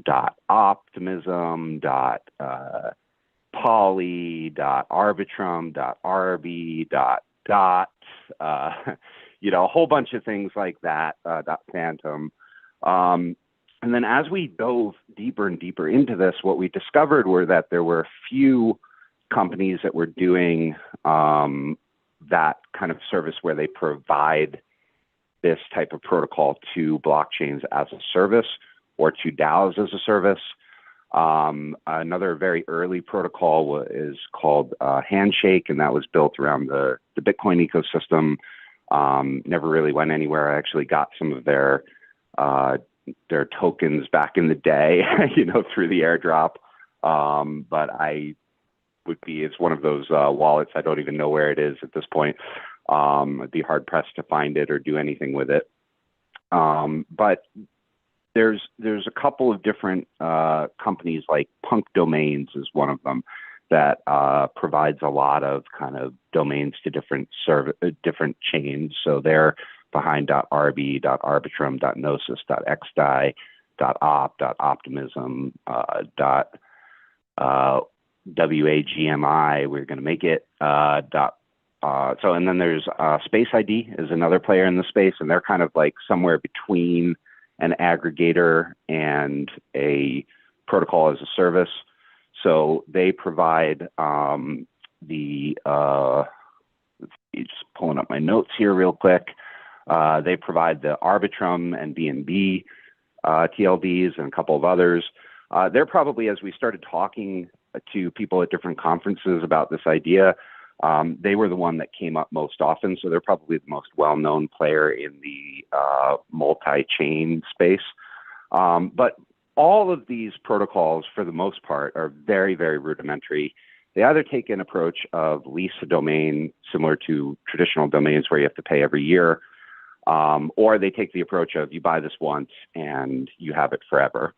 dot optimism, dot poly, dot arbitrum, dot rb, dot, a whole bunch of things like that, dot phantom. And then as we dove deeper and deeper into this, what we discovered were that there were a few companies that were doing that kind of service where they provide this type of protocol to blockchains as a service or to DAOs as a service. Another very early protocol is called Handshake, and that was built around the Bitcoin ecosystem. Never really went anywhere. I actually got some of their tokens back in the day, through the airdrop. But it's one of those wallets. I don't even know where it is at this point. I'd be hard pressed to find it or do anything with it. But there's a couple of different companies, like Punk Domains is one of them, that provides a lot of kind of domains to different chains. So they're behind .rb, .arbitrum, .gnosis, .xdai, .op, .optimism, .wagmi, we're going to make it, and then there's Space ID is another player in the space, and they're kind of like somewhere between an aggregator and a protocol as a service. So they provide just pulling up my notes here real quick. They provide the Arbitrum and BNB TLDs and a couple of others. They're probably, as we started talking to people at different conferences about this idea, they were the one that came up most often. So they're probably the most well-known player in the multi-chain space. But all of these protocols, for the most part, are very, very rudimentary. They either take an approach of lease a domain, similar to traditional domains where you have to pay every year, or they take the approach of you buy this once and you have it forever.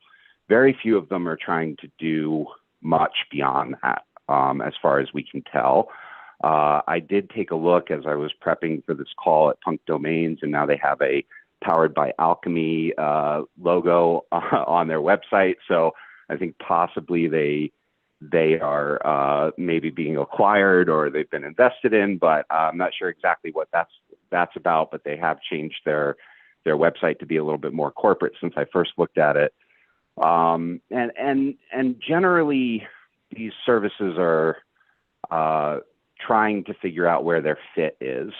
Very few of them are trying to do much beyond that, as far as we can tell. I did take a look as I was prepping for this call at Punk Domains, and now they have a Powered by Alchemy logo on their website. So I think possibly they are maybe being acquired or they've been invested in, but I'm not sure exactly what that's about. But they have changed their website to be a little bit more corporate since I first looked at it. And generally, these services are trying to figure out where their fit is.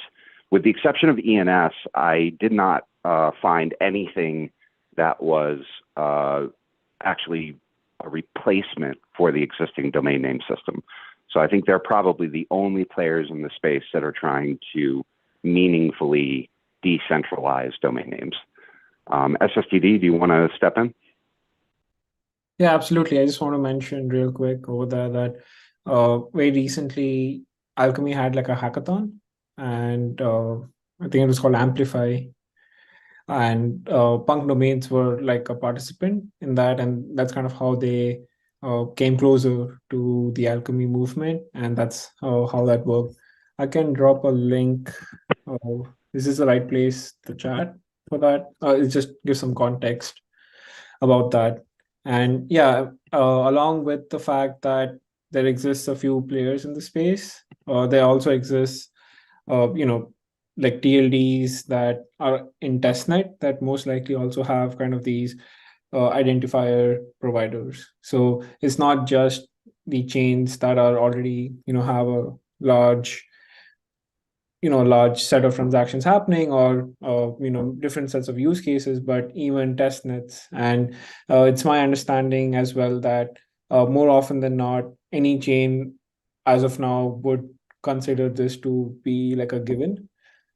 With the exception of ENS, I did not find anything that was actually a replacement for the existing domain name system. So I think they're probably the only players in the space that are trying to meaningfully decentralize domain names. SSDD, do you want to step in? Yeah, absolutely. I just want to mention real quick over there that very recently Alchemy had like a hackathon, and I think it was called Amplify, and Punk Domains were like a participant in that, and that's kind of how they came closer to the Alchemy movement, and that's how that worked. I can drop a link. This is the right place to chat for that. It just gives some context about that. And yeah, along with the fact that there exists a few players in the space, there also exists, like TLDs that are in testnet that most likely also have kind of these identifier providers. So it's not just the chains that are already, have a large set of transactions happening, or different sets of use cases, but even testnets. And it's my understanding as well that more often than not, any chain as of now would consider this to be like a given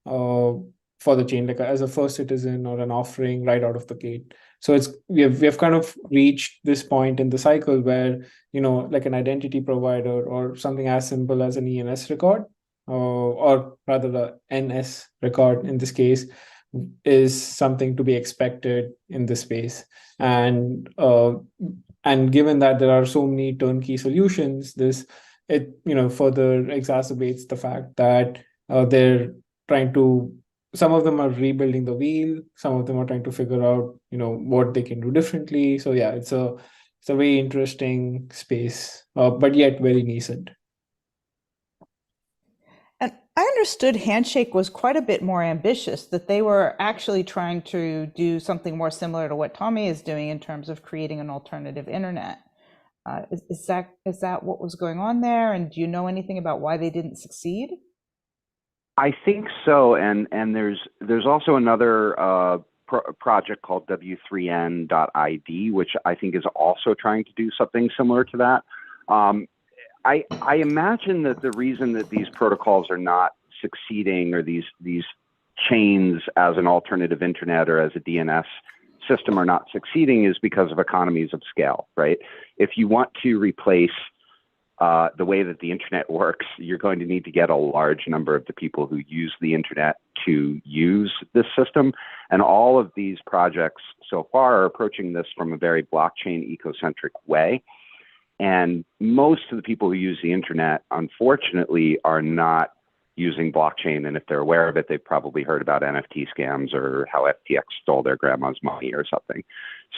for the chain, like as a first citizen or an offering right out of the gate. So we have kind of reached this point in the cycle where, like an identity provider or something as simple as an ENS record, or rather the NS record in this case, is something to be expected in this space. And given that there are so many turnkey solutions, it further exacerbates the fact that they're trying to some of them are rebuilding the wheel, some of them are trying to figure out, what they can do differently. So yeah, it's a very interesting space, but yet very nascent. And I understood Handshake was quite a bit more ambitious, that they were actually trying to do something more similar to what Tommy is doing in terms of creating an alternative internet. Is that what was going on there? And do you know anything about why they didn't succeed? I think so, and there's also another project called W3N.ID, which I think is also trying to do something similar to that. I imagine that the reason that these protocols are not succeeding, or these chains as an alternative internet or as a DNS system are not succeeding, is because of economies of scale, right? If you want to replace the way that the internet works, you're going to need to get a large number of the people who use the internet to use this system. And all of these projects so far are approaching this from a very blockchain ecocentric way. And most of the people who use the internet, unfortunately, are not using blockchain. And if they're aware of it, they've probably heard about NFT scams or how FTX stole their grandma's money or something.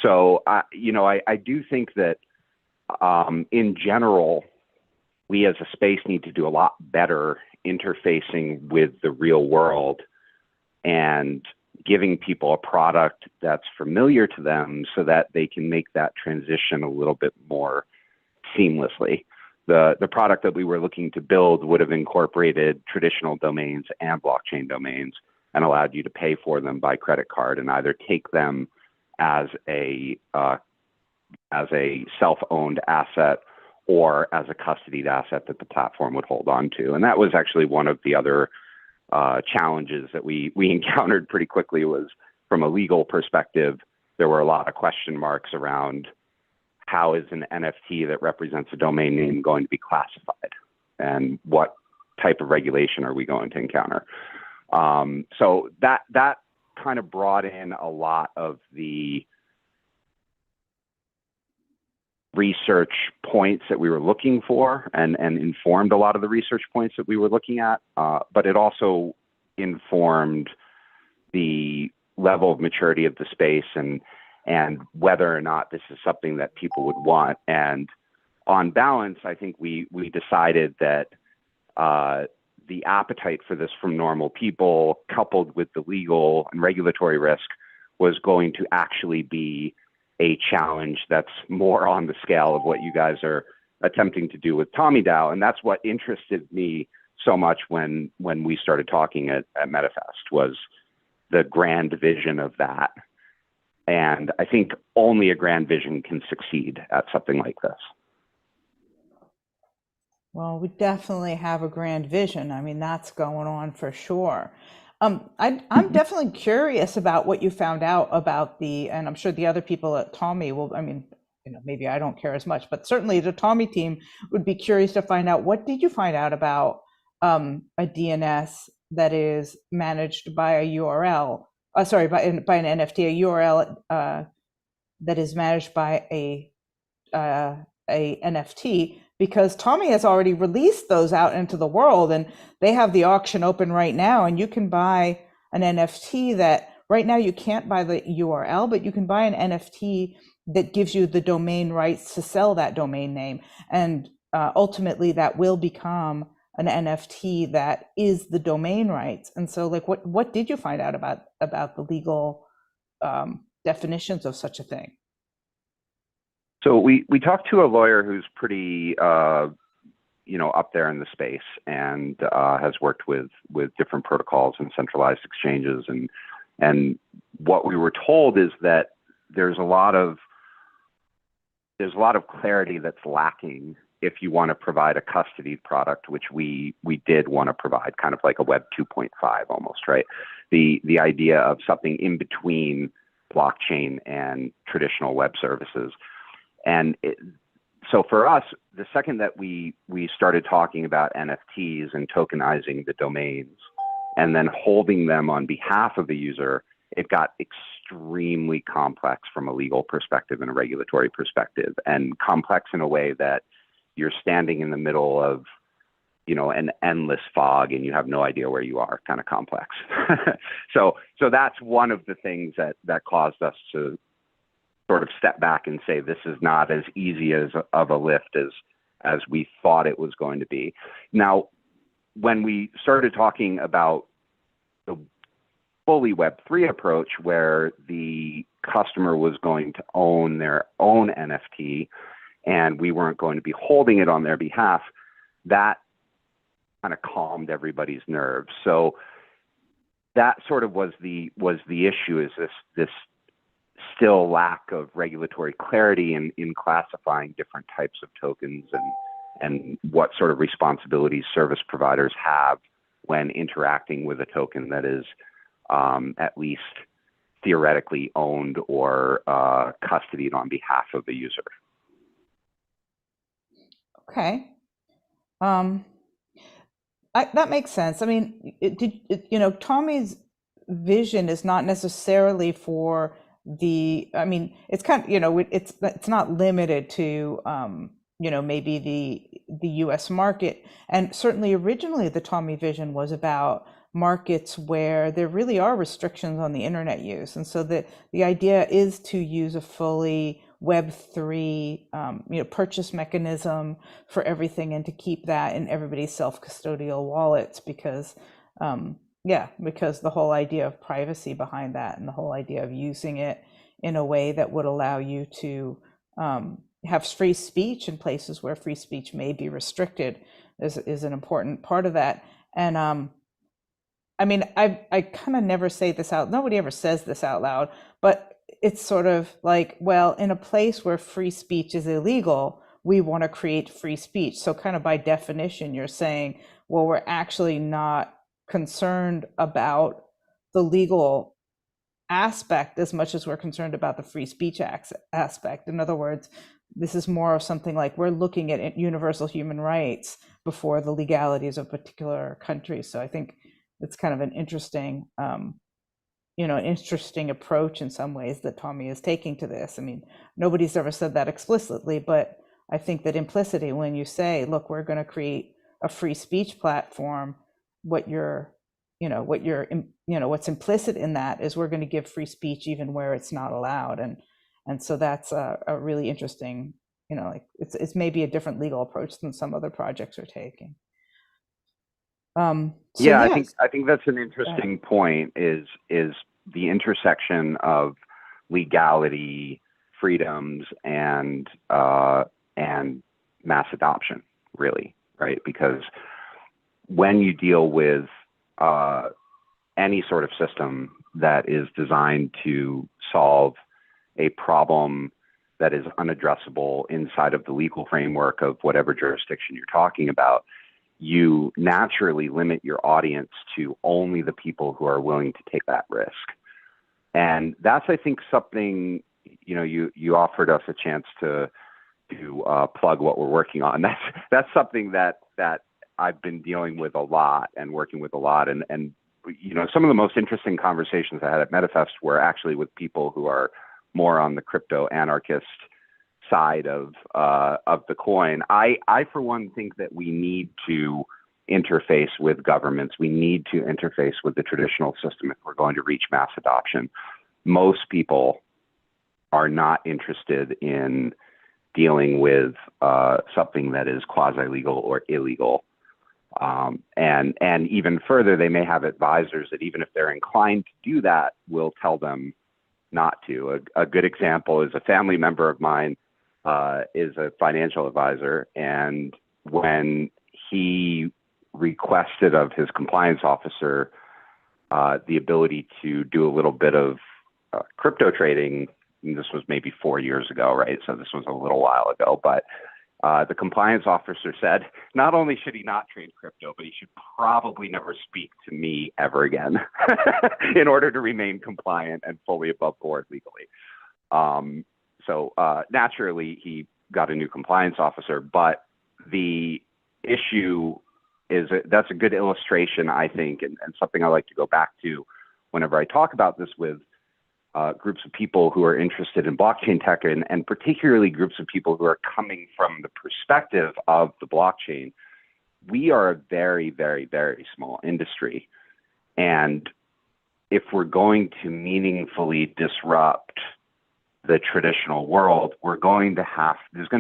So, I do think that in general, we as a space need to do a lot better interfacing with the real world and giving people a product that's familiar to them so that they can make that transition a little bit more seamlessly. The product that we were looking to build would have incorporated traditional domains and blockchain domains and allowed you to pay for them by credit card and either take them as a self-owned asset or as a custodied asset that the platform would hold on to. And that was actually one of the other challenges that we encountered pretty quickly. Was from a legal perspective, there were a lot of question marks around how is an NFT that represents a domain name going to be classified, and what type of regulation are we going to encounter? So that kind of brought in a lot of the research points that we were looking for, and informed a lot of the research points that we were looking at, but it also informed the level of maturity of the space and whether or not this is something that people would want. And on balance, I think we decided that the appetite for this from normal people, coupled with the legal and regulatory risk, was going to actually be a challenge that's more on the scale of what you guys are attempting to do with TommyDAO. And that's what interested me so much when we started talking at MetaFest, was the grand vision of that. And I think only a grand vision can succeed at something like this. Well, we definitely have a grand vision. I mean, that's going on for sure. I'm definitely curious about what you found out about and I'm sure the other people at Tommy will, maybe I don't care as much, but certainly the Tommy team would be curious to find out, what did you find out about a DNS that is managed by a URL, by an NFT, a URL that is managed by a NFT, because Tommy has already released those out into the world, and they have the auction open right now, and you can buy an NFT that right now you can't buy the URL, but you can buy an NFT that gives you the domain rights to sell that domain name. And ultimately that will become an NFT that is the domain rights. And so what did you find out about the legal definitions of such a thing? So we talked to a lawyer who's pretty up there in the space, and has worked with different protocols and centralized exchanges, and what we were told is that there's a lot of clarity that's lacking if you want to provide a custodied product, which we did want to provide, kind of like a Web 2.5 almost, right? The idea of something in between blockchain and traditional web services. And so for us, the second that we started talking about NFTs and tokenizing the domains and then holding them on behalf of the user, it got extremely complex from a legal perspective and a regulatory perspective, and complex in a way that you're standing in the middle of, an endless fog and you have no idea where you are kind of complex. So that's one of the things that caused us to sort of step back and say, this is not as easy of a lift as we thought it was going to be. Now, when we started talking about the fully Web3 approach, where the customer was going to own their own NFT and we weren't going to be holding it on their behalf, that kind of calmed everybody's nerves. So that sort of was the issue, is this still lack of regulatory clarity in classifying different types of tokens and what sort of responsibilities service providers have when interacting with a token that is at least theoretically owned or custodied on behalf of the user. Okay. That makes sense. I mean, Tommy's vision is not necessarily for it's kind of, it's not limited to, maybe the US market. And certainly originally the Tommy vision was about markets where there really are restrictions on the internet use. And so the idea is to use a fully Web3, purchase mechanism for everything, and to keep that in everybody's self-custodial wallets, because the whole idea of privacy behind that, and the whole idea of using it in a way that would allow you to have free speech in places where free speech may be restricted is an important part of that. And I kind of never say this out, nobody ever says this out loud, but it's sort of like, well, in a place where free speech is illegal, we want to create free speech. So kind of by definition, you're saying, well, we're actually not concerned about the legal aspect as much as we're concerned about the free speech aspect. In other words, this is more of something like, we're looking at universal human rights before the legalities of particular countries. So I think it's kind of an interesting, interesting approach in some ways that Tommy is taking to this. I mean, nobody's ever said that explicitly, but I think that implicitly, when you say, look, we're going to create a free speech platform, what's implicit in that is we're going to give free speech even where it's not allowed. And so that's a really interesting, it's maybe a different legal approach than some other projects are taking. I think that's an interesting point, is the intersection of legality, freedoms, and mass adoption, really, right? Because when you deal with any sort of system that is designed to solve a problem that is unaddressable inside of the legal framework of whatever jurisdiction you're talking about, you naturally limit your audience to only the people who are willing to take that risk. And that's, I think, something, you offered us a chance to plug what we're working on. That's something that I've been dealing with a lot and working with a lot. And some of the most interesting conversations I had at MetaFest were actually with people who are more on the crypto anarchist side of the coin. I for one think that we need to interface with governments. We need to interface with the traditional system if we're going to reach mass adoption. Most people are not interested in dealing with something that is quasi-legal or illegal. And even further, they may have advisors that, even if they're inclined to do that, will tell them not to. A good example is a family member of mine is a financial advisor, and when he requested of his compliance officer the ability to do a little bit of crypto trading, and this was maybe 4 years ago, right? So this was a little while ago, but the compliance officer said not only should he not trade crypto, but he should probably never speak to me ever again in order to remain compliant and fully above board legally. So naturally, he got a new compliance officer, but the issue is that's a good illustration, I think, and something I like to go back to whenever I talk about this with groups of people who are interested in blockchain tech, and particularly groups of people who are coming from the perspective of the blockchain. we are a very, very, very small industry. And if we're going to meaningfully disrupt the traditional world, there's going to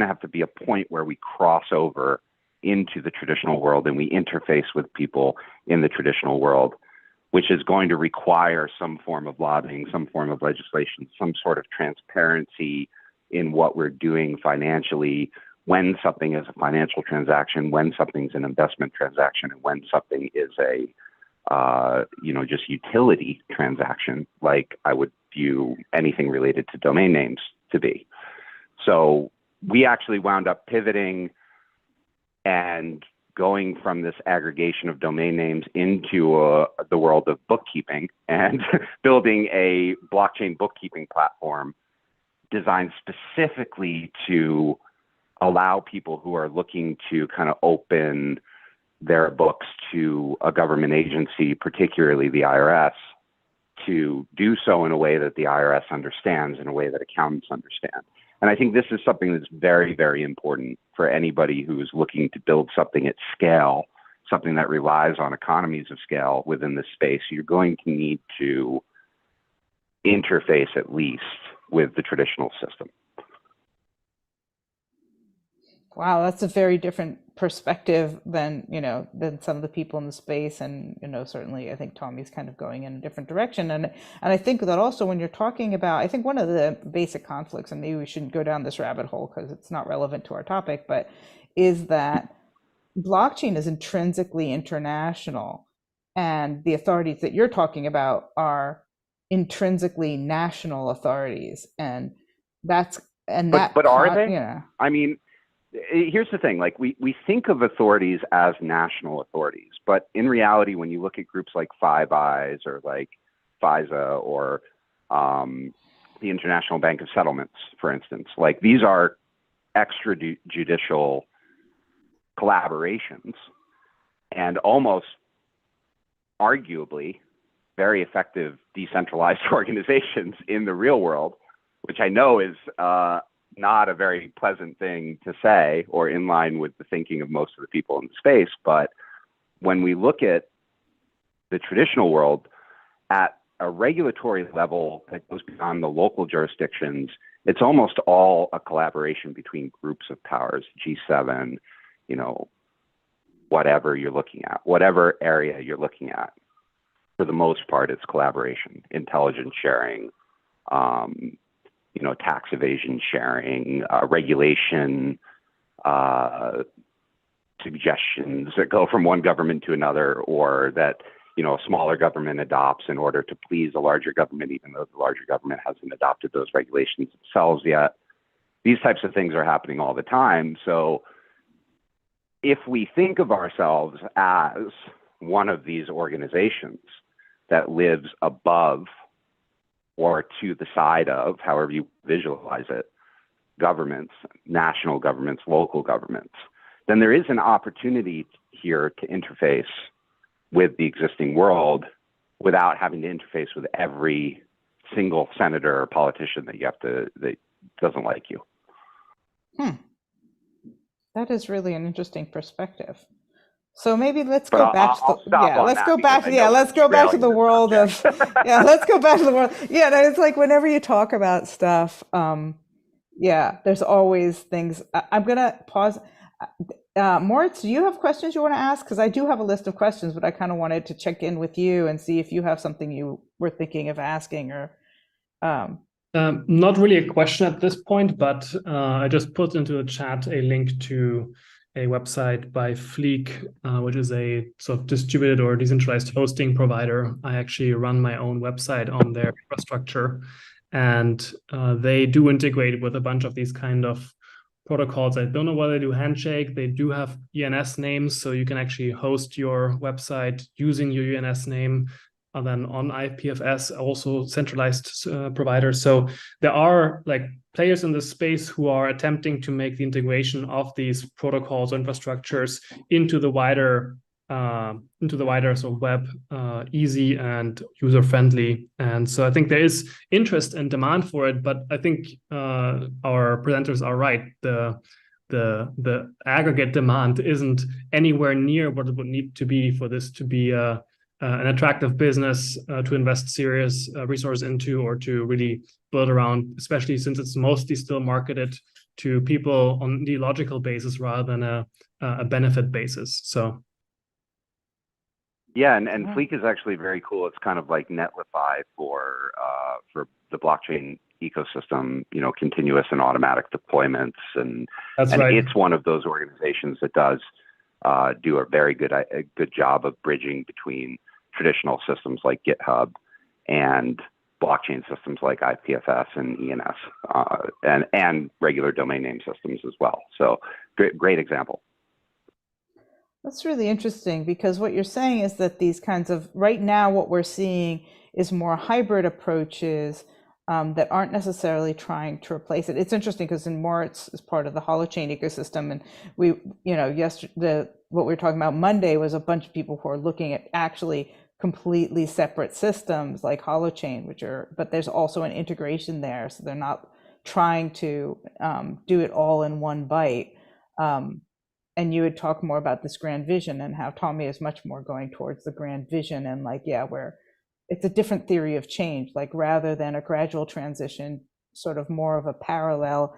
have to be a point where we cross over into the traditional world and we interface with people in the traditional world, which is going to require some form of lobbying, some form of legislation, some sort of transparency in what we're doing financially, when something is a financial transaction, when something's an investment transaction, and when something is a just utility transaction, like I would view anything related to domain names to be. So we actually wound up pivoting and going from this aggregation of domain names into the world of bookkeeping and building a blockchain bookkeeping platform designed specifically to allow people who are looking to kind of open their books to a government agency, particularly the IRS, to do so in a way that the IRS understands, in a way that accountants understand. And I think this is something that's very, very important for anybody who's looking to build something at scale, something that relies on economies of scale within this space. You're going to need to interface at least with the traditional system. Wow, that's a very different perspective than some of the people in the space, and certainly I think Tommy's kind of going in a different direction, and I think that also when you're talking about, I think one of the basic conflicts, and maybe we shouldn't go down this rabbit hole because it's not relevant to our topic, but is that blockchain is intrinsically international, and the authorities that you're talking about are intrinsically national authorities, and but are they? I mean, here's the thing, like we think of authorities as national authorities, but in reality, when you look at groups like Five Eyes or like FISA or the International Bank of Settlements, for instance, like these are extrajudicial collaborations and almost arguably very effective decentralized organizations in the real world, which I know is not a very pleasant thing to say or in line with the thinking of most of the people in the space. But when we look at the traditional world at a regulatory level that goes beyond the local jurisdictions, it's almost all a collaboration between groups of powers, G7, whatever you're looking at, whatever area you're looking at. For the most part, it's collaboration, intelligence sharing, tax evasion sharing, regulation, suggestions that go from one government to another, or that, a smaller government adopts in order to please a larger government, even though the larger government hasn't adopted those regulations themselves yet. These types of things are happening all the time. So if we think of ourselves as one of these organizations that lives above or to the side of, however you visualize it, governments, national governments, local governments, then there is an opportunity here to interface with the existing world without having to interface with every single senator or politician that doesn't like you. That is really an interesting perspective. So maybe let's go back to the world of let's go back to the world. Yeah, it's like whenever you talk about stuff, there's always things. I'm gonna pause. Moritz, do you have questions you want to ask? Because I do have a list of questions, but I kind of wanted to check in with you and see if you have something you were thinking of asking or. Not really a question at this point, but I just put into the chat a link to a website by Fleek, which is a sort of distributed or decentralized hosting provider. I actually run my own website on their infrastructure, and they do integrate with a bunch of these kind of protocols. I don't know whether they do Handshake. They do have DNS names, so you can actually host your website using your DNS name. And then on IPFS, also centralized providers. So there are like players in the space who are attempting to make the integration of these protocols or infrastructures into the wider sort of web easy and user friendly. And so I think there is interest and demand for it. But I think our presenters are right. the aggregate demand isn't anywhere near what it would need to be for this to be an attractive business to invest serious resource into, or to really build around, especially since it's mostly still marketed to people on the logical basis rather than a benefit basis. So yeah, and Fleek is actually very cool. It's kind of like Netlify for the blockchain ecosystem, you know, continuous and automatic deployments, and right. It's one of those organizations that does do a very good job of bridging between traditional systems like GitHub and blockchain systems like IPFS and ENS, and regular domain name systems as well. So great example. That's really interesting, because what you're saying is that these kinds of, right now what we're seeing is more hybrid approaches that aren't necessarily trying to replace it. It's interesting because in Moritz is part of the Holochain ecosystem, and we, you know, yesterday, what we were talking about Monday was a bunch of people who are looking at actually completely separate systems like Holochain, but there's also an integration there, so they're not trying to do it all in one bite. And you would talk more about this grand vision and how Tommy is much more going towards the grand vision, and like, yeah, where it's a different theory of change, like rather than a gradual transition, sort of more of a parallel.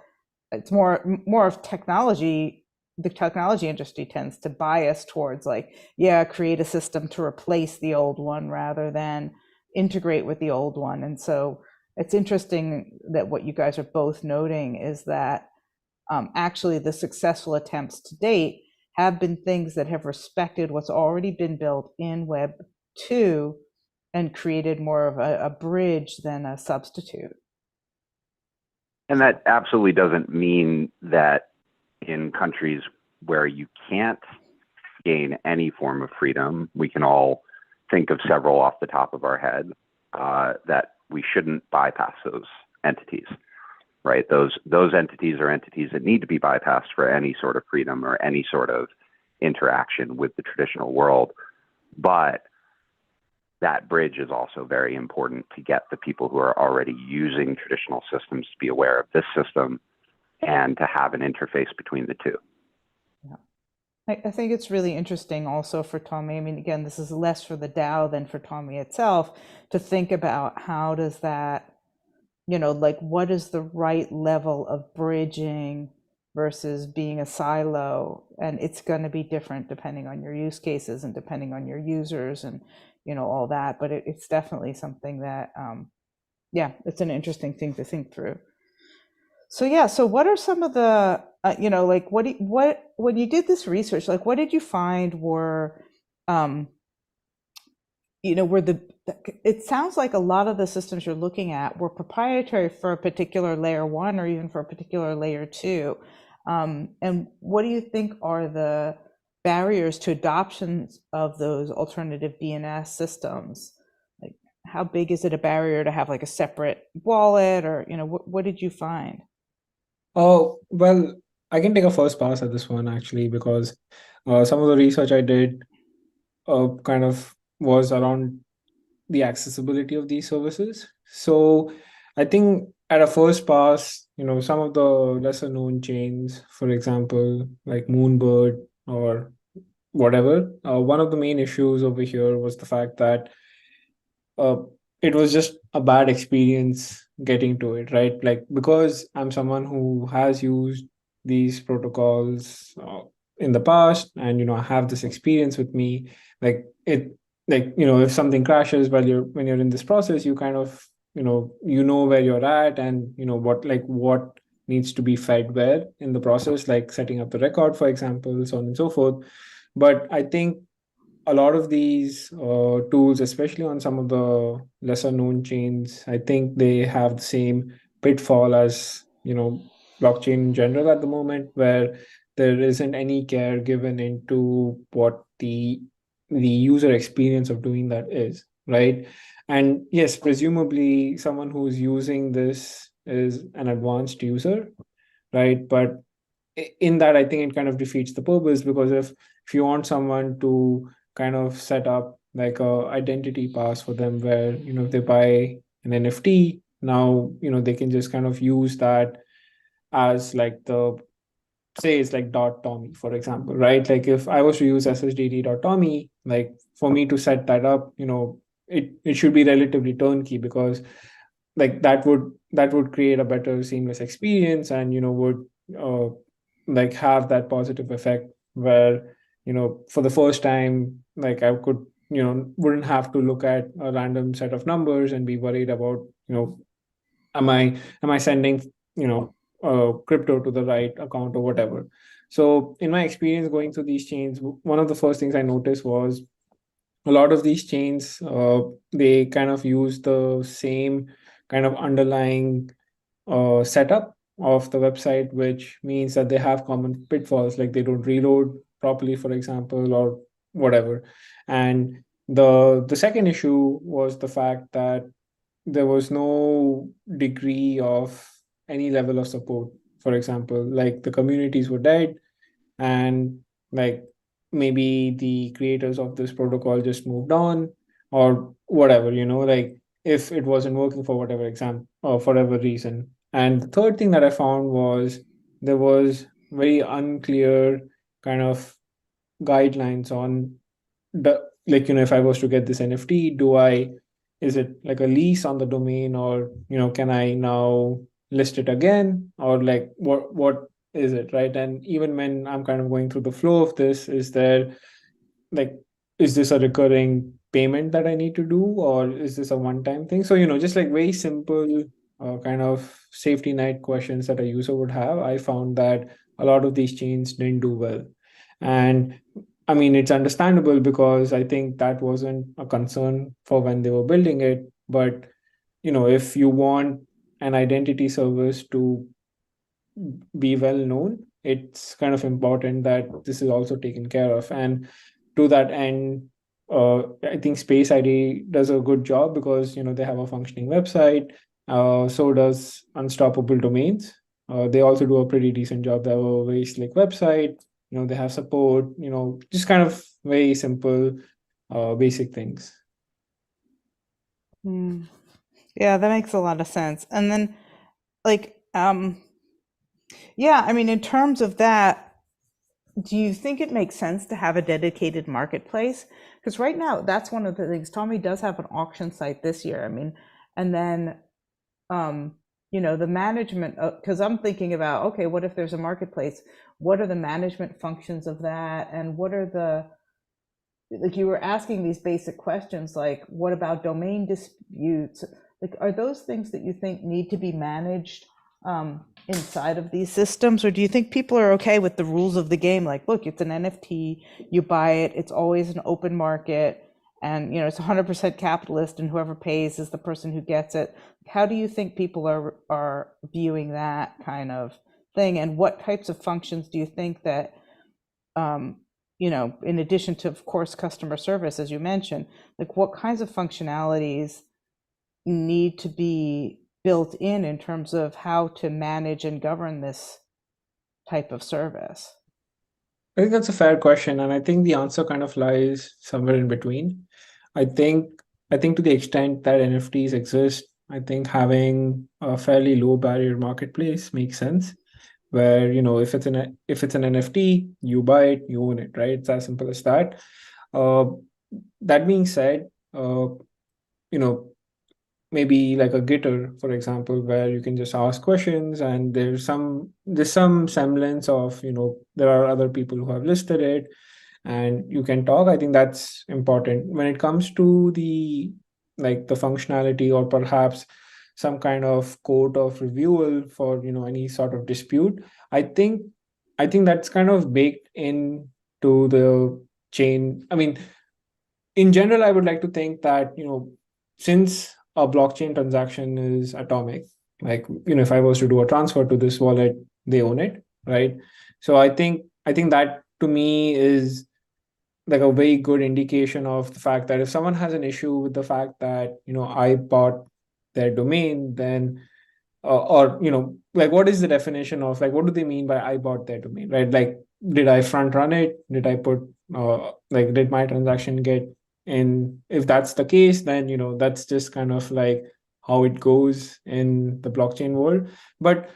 It's more of technology. The technology industry tends to bias towards like, yeah, create a system to replace the old one rather than integrate with the old one. And so it's interesting that what you guys are both noting is that actually the successful attempts to date have been things that have respected what's already been built in Web 2 and created more of a bridge than a substitute. And that absolutely doesn't mean that in countries where you can't gain any form of freedom, we can all think of several off the top of our head, that we shouldn't bypass those entities, right? Those entities are entities that need to be bypassed for any sort of freedom or any sort of interaction with the traditional world. But that bridge is also very important to get the people who are already using traditional systems to be aware of this system and to have an interface between the two. Yeah. I think it's really interesting also for Tommy. I mean, again, this is less for the DAO than for Tommy itself, to think about how does that, you know, like what is the right level of bridging versus being a silo. And it's going to be different depending on your use cases and depending on your users and, you know, all that. But it's definitely something that, yeah, it's an interesting thing to think through. So yeah, so what are some of the, you know, like what when you did this research, like what did you find were, you know, it sounds like a lot of the systems you're looking at were proprietary for a particular layer 1 or even for a particular layer 2. And what do you think are the barriers to adoption of those alternative DNS systems? Like, how big is it a barrier to have like a separate wallet, or, you know, what did you find? Oh, well, I can take a first pass at this one actually, because some of the research I did kind of was around the accessibility of these services. So I think at a first pass, you know, some of the lesser known chains, for example, like Moonbird or whatever, one of the main issues over here was the fact that it was just a bad experience getting to it, right? Like, because I'm someone who has used these protocols in the past, and, you know, I have this experience with me, like you know, if something crashes when you're in this process, you kind of, you know where you're at, and you know what needs to be fed where in the process, like setting up the record, for example, so on and so forth. But I think a lot of these tools, especially on some of the lesser known chains, I think they have the same pitfall as, you know, blockchain in general at the moment, where there isn't any care given into what the user experience of doing that is, right? And yes, presumably someone who's using this is an advanced user, right? But in that, I think it kind of defeats the purpose, because if you want someone to kind of set up like a identity pass for them, where, you know, if they buy an NFT, now, you know, they can just kind of use that as like the say it's like .tommy, for example, right? Like if I was to use ssdd.tommy, like for me to set that up, it should be relatively turnkey, because like that would create a better seamless experience, and would uh, like have that positive effect where for the first time, like I could wouldn't have to look at a random set of numbers and be worried about am I sending crypto to the right account or whatever. So in my experience going through these chains, one of the first things I noticed was a lot of these chains, they kind of use the same kind of underlying setup of the website, which means that they have common pitfalls, like they don't reload properly, for example, or whatever. And the second issue was the fact that there was no degree of any level of support. For example, like the communities were dead, and like maybe the creators of this protocol just moved on or whatever, like if it wasn't working for whatever exam or for whatever reason. And the third thing that I found was there was very unclear kind of guidelines on the, like if I was to get this NFT, is it like a lease on the domain, or can I now list it again, or like what is it, right? And even when I'm kind of going through the flow of this, like is this a recurring payment that I need to do, or is this a one-time thing? So just like very simple kind of safety net questions that a user would have, I found that a lot of these chains didn't do well. And I mean, it's understandable, because I think that wasn't a concern for when they were building it. But if you want an identity service to be well known, it's kind of important that this is also taken care of. And to that end, I think Space ID does a good job, because they have a functioning website. So does Unstoppable Domains. They also do a pretty decent job. They have a very slick website. They have support. Just kind of very simple, basic things. Yeah, that makes a lot of sense. And then, like, yeah, I mean, in terms of that, do you think it makes sense to have a dedicated marketplace? Because right now, that's one of the things. Tommy does have an auction site this year. I mean, and then, the management, because I'm thinking about, okay, what if there's a marketplace? What are the management functions of that? And what are the, like you were asking these basic questions, like what about domain disputes? Like, are those things that you think need to be managed inside of these systems, or do you think people are okay with the rules of the game? Like, look, it's an NFT, you buy it, it's always an open market, and it's 100% capitalist, and whoever pays is the person who gets it. How do you think people are viewing that kind of thing, and what types of functions do you think that in addition to, of course, customer service, as you mentioned, like what kinds of functionalities need to be built in terms of how to manage and govern this type of service? I think that's a fair question, and I think the answer kind of lies somewhere in between. I think to the extent that NFTs exist, I think having a fairly low barrier marketplace makes sense. Where if it's an NFT, you buy it, you own it, right? It's as simple as that. That being said, maybe like a Gitter, for example, where you can just ask questions, and there's some semblance of there are other people who have listed it, and you can talk. I think that's important when it comes to the functionality, or perhaps some kind of court of reviewal for any sort of dispute. I think that's kind of baked into the chain. I mean, in general, I would like to think that since a blockchain transaction is atomic, like if I was to do a transfer to this wallet, they own it, right? So I think that to me is like a very good indication of the fact that if someone has an issue with the fact that I bought their domain, then or like what is the definition of, like what do they mean by I bought their domain, right? Like, did I front run it? Did I put like, did my transaction get in? If that's the case, then that's just kind of like how it goes in the blockchain world. But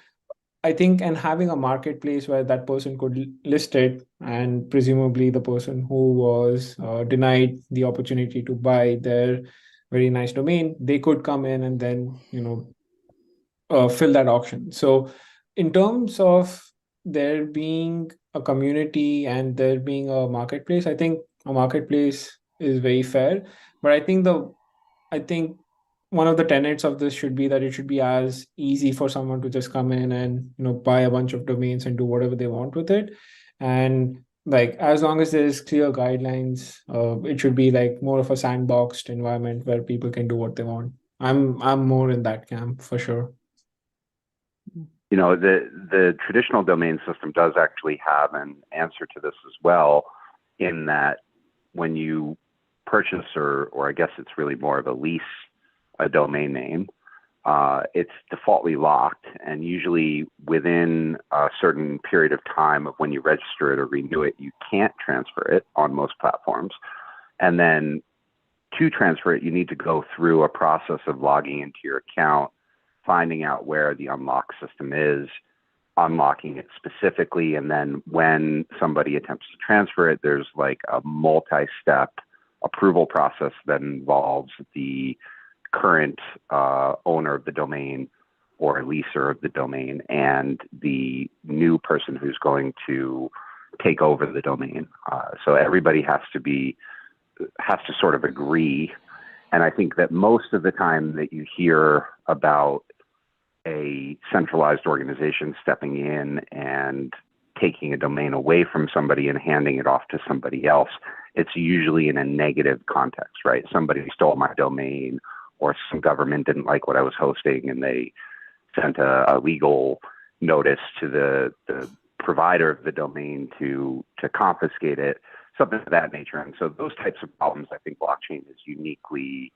I think, and having a marketplace where that person could list it, and presumably the person who was denied the opportunity to buy their very nice domain, they could come in and then, fill that auction. So in terms of there being a community and there being a marketplace, I think a marketplace is very fair. But I think one of the tenets of this should be that it should be as easy for someone to just come in and buy a bunch of domains and do whatever they want with it. And like as long as there's clear guidelines, it should be like more of a sandboxed environment where people can do what they want. I'm more in that camp for sure. The traditional domain system does actually have an answer to this as well, in that when you purchase, or I guess it's really more of a lease, a domain name, it's defaultly locked, and usually within a certain period of time of when you register it or renew it, you can't transfer it on most platforms. And then to transfer it, you need to go through a process of logging into your account, finding out where the unlock system is, unlocking it specifically, and then when somebody attempts to transfer it, there's like a multi-step approval process that involves the current owner of the domain or leaser of the domain and the new person who's going to take over the domain. So everybody has to sort of agree. And I think that most of the time that you hear about a centralized organization stepping in and taking a domain away from somebody and handing it off to somebody else, it's usually in a negative context, right? Somebody stole my domain, or some government didn't like what I was hosting and they sent a legal notice to the provider of the domain to confiscate it, something of that nature. And so those types of problems, I think blockchain is uniquely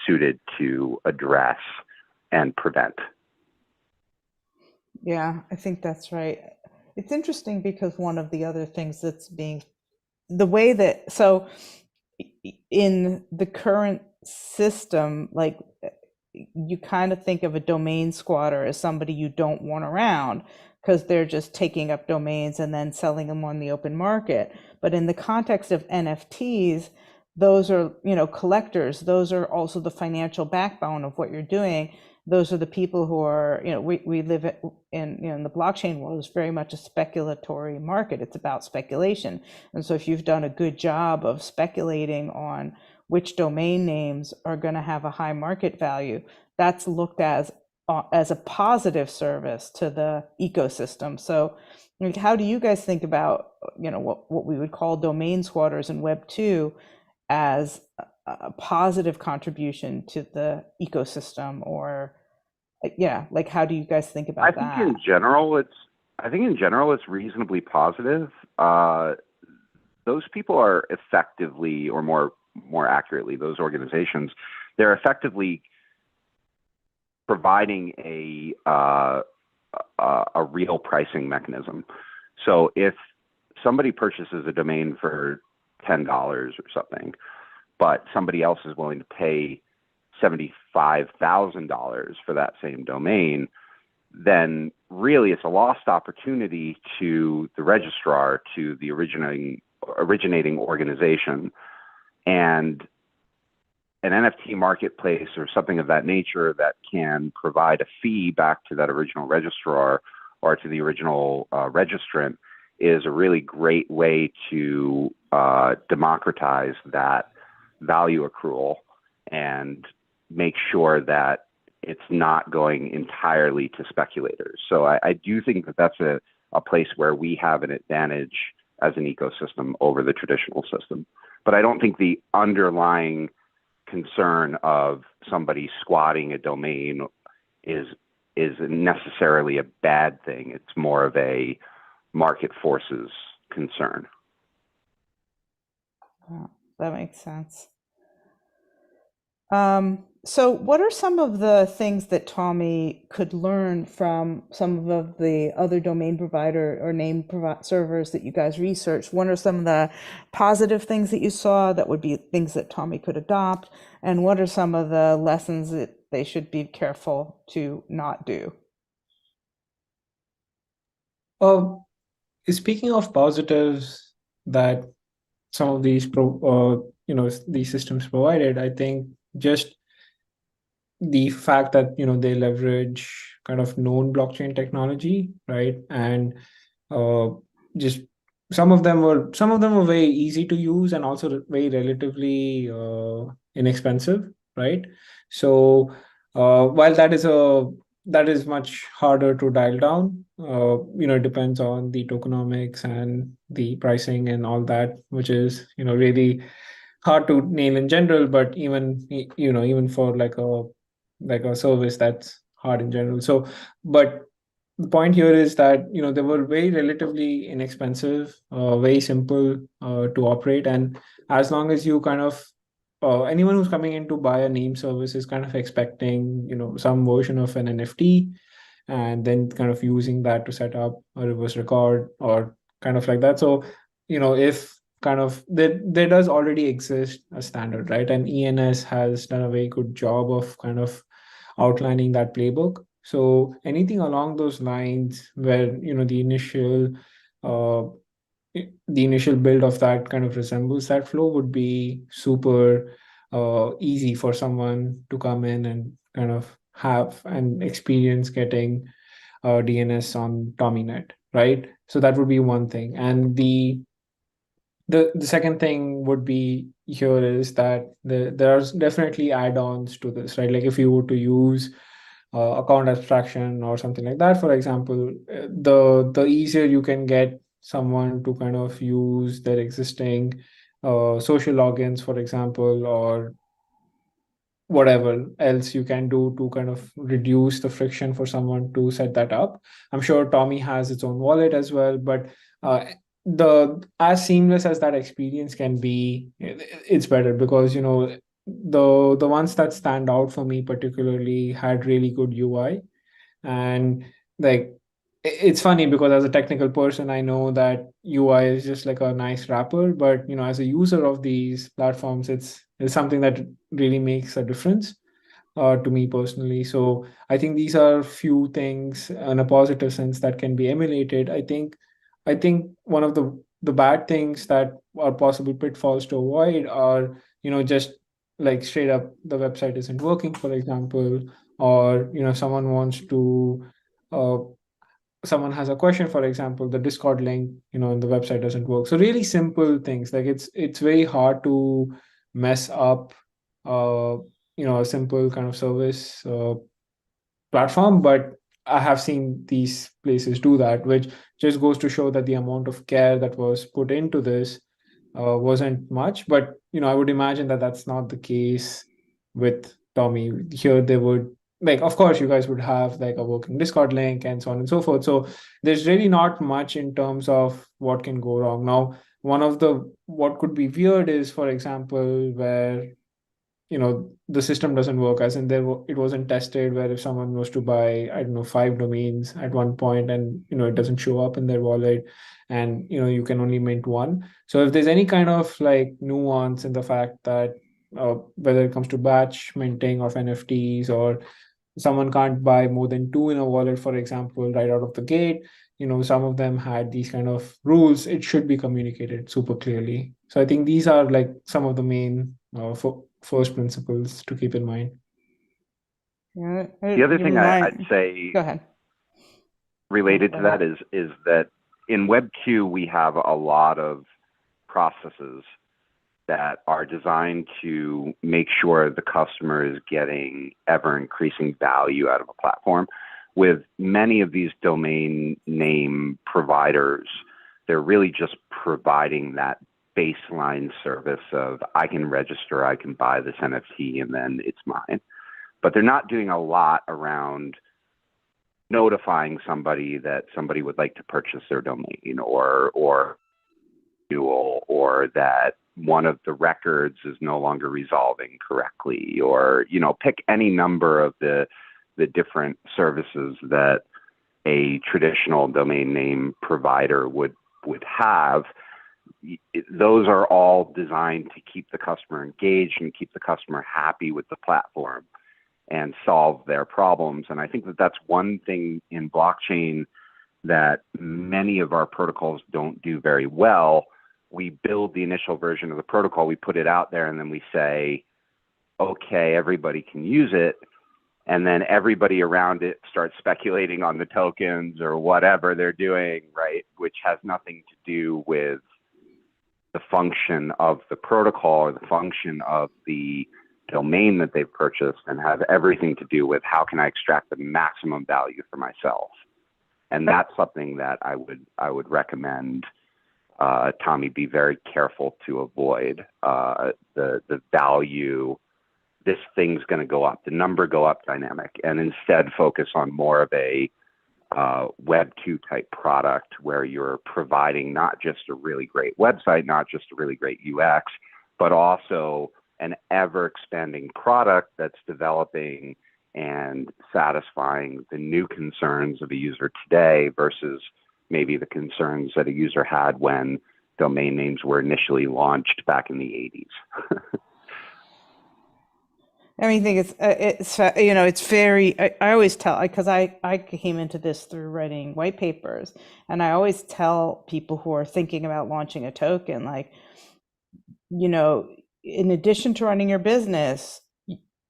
suited to address and prevent. Yeah, I think that's right. It's interesting because one of the other things that's the way that, so in the current system, like you kind of think of a domain squatter as somebody you don't want around because they're just taking up domains and then selling them on the open market. But in the context of NFTs, those are, collectors. Those are also the financial backbone of what you're doing. Those are the people who are, we live in the blockchain world is very much a speculatory market. It's about speculation. And so if you've done a good job of speculating on which domain names are going to have a high market value, that's looked as a positive service to the ecosystem. So how do you guys think about, what we would call domain squatters in Web 2 as a positive contribution to the ecosystem? Or like how do you guys think about that? I think in general it's reasonably positive. Those people are effectively, or more accurately, those organizations, they're effectively providing a real pricing mechanism. So if somebody purchases a domain for $10 or something, but somebody else is willing to pay $75,000 for that same domain, then really it's a lost opportunity to the registrar, to the originating organization. And an NFT marketplace or something of that nature that can provide a fee back to that original registrar or to the original registrant is a really great way to democratize that value accrual and make sure that it's not going entirely to speculators. So I do think that that's a place where we have an advantage as an ecosystem over the traditional system. But I don't think the underlying concern of somebody squatting a domain is necessarily a bad thing. It's more of a market forces concern. That makes sense. So what are some of the things that Tommy could learn from some of the other domain provider or name servers that you guys researched? What are some of the positive things that you saw that would be things that Tommy could adopt? And what are some of the lessons that they should be careful to not do? Speaking of positives that some of these these systems provided, I think just the fact that they leverage kind of known blockchain technology, right? And uh, just some of them were very easy to use and also very relatively inexpensive, right? So while that is much harder to dial down, it depends on the tokenomics and the pricing and all that, which is really hard to nail in general. But even for like a service, that's hard in general. So, but the point here is that they were very relatively inexpensive, very simple to operate, and as long as you kind of anyone who's coming in to buy a name service is kind of expecting some version of an NFT, and then kind of using that to set up a reverse record or kind of like that. So if kind of there does already exist a standard, right? And ENS has done a very good job of kind of outlining that playbook. So anything along those lines where uh, the initial build of that kind of resembles that flow would be super easy for someone to come in and kind of have an experience getting DNS on TommyNet, right? So that would be one thing. And the second thing would be here is that there's definitely add-ons to this, right? Like if you were to use account abstraction or something like that, for example, the easier you can get someone to kind of use their existing social logins, for example, or whatever else you can do to kind of reduce the friction for someone to set that up. I'm sure Tommy has its own wallet as well, but the as seamless as that experience can be, it's better because the ones that stand out for me particularly had really good UI. And like it's funny because as a technical person I know that UI is just like a nice wrapper, but as a user of these platforms, it's something that really makes a difference to me personally. So I think these are few things in a positive sense that can be emulated. I think one of the bad things that are possible pitfalls to avoid are just like straight up the website isn't working, for example, or someone wants to uh, someone has a question, for example, the Discord link in the website doesn't work. So really simple things, like it's very hard to mess up uh, a simple kind of service platform. But I have seen these places do that, which just goes to show that the amount of care that was put into this wasn't much. But I would imagine that that's not the case with Tommy. Here they would, like, of course you guys would have like a working Discord link and so on and so forth. So there's really not much in terms of what can go wrong. Now, one of the what could be weird is, for example, where the system doesn't work, as in it wasn't tested, where if someone was to buy, I don't know, 5 domains at one point, and it doesn't show up in their wallet, and you can only mint one. So if there's any kind of like nuance in the fact that whether it comes to batch minting of NFTs, or someone can't buy more than two in a wallet, for example, right out of the gate, some of them had these kind of rules, it should be communicated super clearly. So I think these are like some of the main first principles to keep in mind. The other thing I'd say, go ahead, related to that is that in WebQ we have a lot of processes that are designed to make sure the customer is getting ever increasing value out of a platform. With many of these domain name providers, they're really just providing that baseline service of I can register, I can buy this NFT, and then it's mine. But they're not doing a lot around notifying somebody that somebody would like to purchase their domain, or that one of the records is no longer resolving correctly, or pick any number of the different services that a traditional domain name provider would have. Those are all designed to keep the customer engaged and keep the customer happy with the platform and solve their problems. And I think that that's one thing in blockchain that many of our protocols don't do very well. We build the initial version of the protocol, we put it out there, and then we say, okay, everybody can use it. And then everybody around it starts speculating on the tokens or whatever they're doing, right? Which has nothing to do with the function of the protocol or the function of the domain that they've purchased, and have everything to do with how can I extract the maximum value for myself. And that's something that I would recommend Tommy be very careful to avoid. The value, this thing's going to go up, the number go up dynamic, and instead focus on more of a Web 2 type product where you're providing not just a really great website, not just a really great UX, but also an ever expanding product that's developing and satisfying the new concerns of a user today versus maybe the concerns that a user had when domain names were initially launched back in the 80s. I mean, I think it's you know, it's very, I always tell, because I came into this through writing white papers, and I always tell people who are thinking about launching a token, like, you know, in addition to running your business,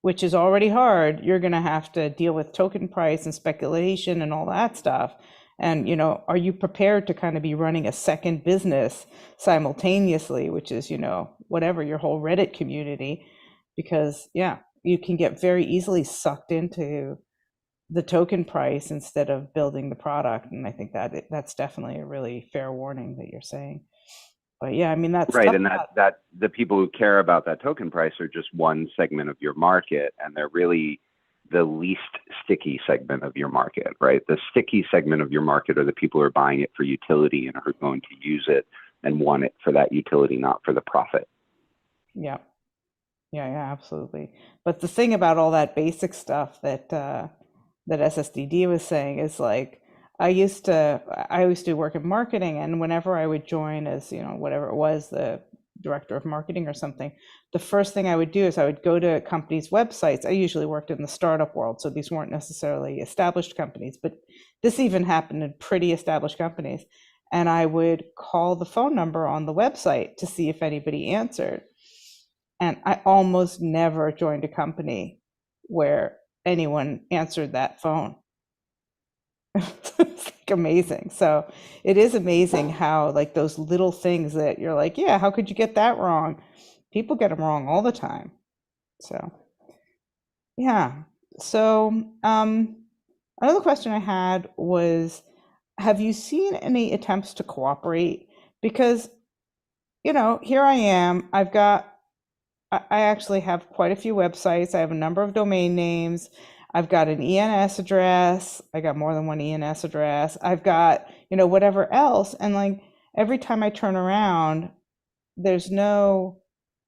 which is already hard, you're going to have to deal with token price and speculation and all that stuff. And, you know, are you prepared to kind of be running a second business simultaneously, which is, you know, whatever, your whole Reddit community? Because, yeah, you can get very easily sucked into the token price instead of building the product. And I think that that's definitely a really fair warning that you're saying. But yeah, I mean, that's right. And that the people who care about that token price are just one segment of your market, and they're really the least sticky segment of your market, right? The sticky segment of your market are the people who are buying it for utility and are going to use it and want it for that utility, not for the profit. Yeah. Yeah, absolutely. But the thing about all that basic stuff that SSDD was saying is, like, I used to work in marketing, and whenever I would join as, you know, whatever it was, the director of marketing or something, the first thing I would do is I would go to companies' websites. I usually worked in the startup world, so these weren't necessarily established companies, but this even happened in pretty established companies. And I would call the phone number on the website to see if anybody answered. And I almost never joined a company where anyone answered that phone. It's like amazing. So it is amazing how, like, those little things that you're like, yeah, how could you get that wrong? People get them wrong all the time. So yeah. So another question I had was, have you seen any attempts to cooperate? Because, you know, here I am, I actually have quite a few websites. I have a number of domain names. I've got an ENS address. I got more than one ENS address. I've got, you know, whatever else. And, like, every time I turn around, there's no,